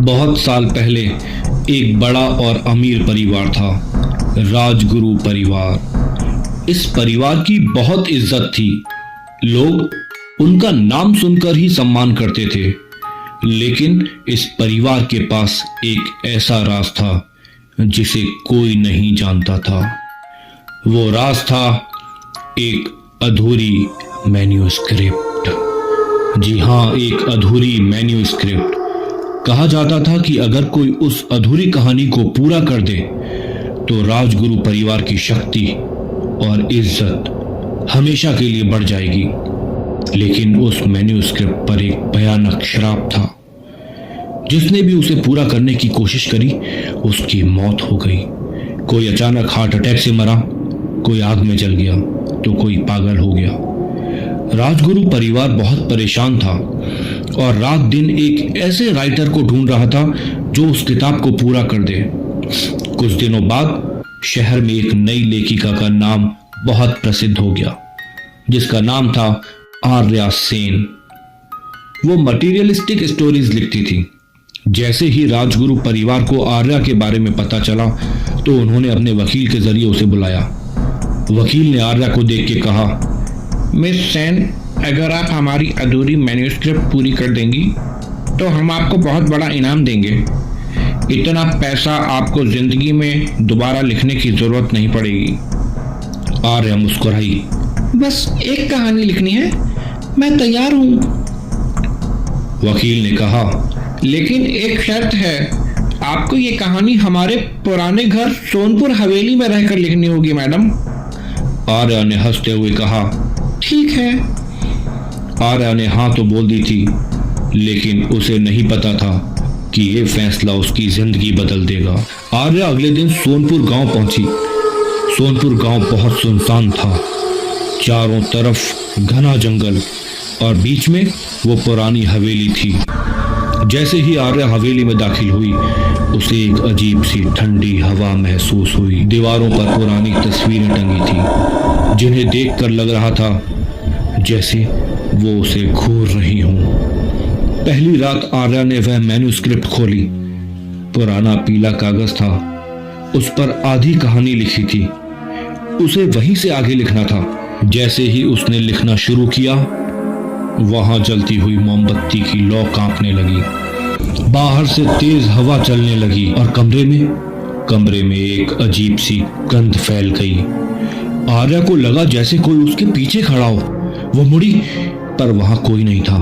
बहुत साल पहले एक बड़ा और अमीर परिवार था, राजगुरु परिवार। इस परिवार की बहुत इज्जत थी। लोग उनका नाम सुनकर ही सम्मान करते थे। लेकिन इस परिवार के पास एक ऐसा राज था जिसे कोई नहीं जानता था। वो राज था एक अधूरी मैन्युस्क्रिप्ट। जी हाँ, एक अधूरी मैन्युस्क्रिप्ट। कहा जाता था कि अगर कोई उस अधूरी कहानी को पूरा कर दे तो राजगुरु परिवार की शक्ति और इज्जत हमेशा के लिए बढ़ जाएगी। लेकिन उस मैन्युस्क्रिप्ट पर एक भयानक श्राप था। जिसने भी उसे पूरा करने की कोशिश करी उसकी मौत हो गई। कोई अचानक हार्ट अटैक से मरा, कोई आग में जल गया तो कोई पागल हो गया। राजगुरु परिवार बहुत परेशान था और रात दिन एक ऐसे राइटर को ढूंढ रहा था जो उस किताब को पूरा कर दे। कुछ दिनों बाद शहर में एक नई लेखिका का नाम बहुत प्रसिद्ध हो गया, जिसका नाम था आर्या सेन। वो मटीरियलिस्टिक स्टोरीज लिखती थी। जैसे ही राजगुरु परिवार को आर्या के बारे में पता चला तो उन्होंने अपने वकील के जरिए उसे बुलाया। वकील ने आर्या को देख के कहा, मिस सेन, अगर आप हमारी अधूरी मैन्युस्क्रिप्ट पूरी कर देंगी तो हम आपको बहुत बड़ा इनाम देंगे। इतना पैसा आपको जिंदगी में दोबारा लिखने की जरूरत नहीं पड़ेगी। आर्या मुस्कुराई। बस एक कहानी लिखनी है, मैं तैयार हूँ। वकील ने कहा, लेकिन एक शर्त है, आपको ये कहानी हमारे पुराने घर सोनपुर हवेली में रहकर लिखनी होगी मैडम। आर्या ने हंसते हुए कहा, ठीक है। आर्या ने हाँ तो बोल दी थी, लेकिन उसे नहीं पता था कि ये फैसला उसकी जिंदगी बदल देगा। आर्या अगले दिन सोनपुर गांव पहुंची। सोनपुर गांव बहुत सुनसान था। चारों तरफ घना जंगल और बीच में वो पुरानी हवेली थी। जैसे ही आर्या हवेली में दाखिल हुई उसे एक अजीब सी ठंडी हवा महसूस हुई। दीवारों पर पुरानी तस्वीरें टंगी थी जिन्हें देखकर लग रहा था जैसे वो उसे घूर रही हूं। पहली रात आर्या ने वह मैन्युस्क्रिप्ट खोली। पुराना पीला कागज था, उस पर आधी कहानी लिखी थी। उसे वहीं से आगे लिखना था। जैसे ही उसने लिखना शुरू किया वहां जलती हुई मोमबत्ती की लौ कांपने लगी। बाहर से तेज हवा चलने लगी और कमरे में एक अजीब सी गंध फैल गई। आर्या को लगा जैसे कोई उसके पीछे खड़ा हो। वो मुड़ी पर वहां कोई नहीं था।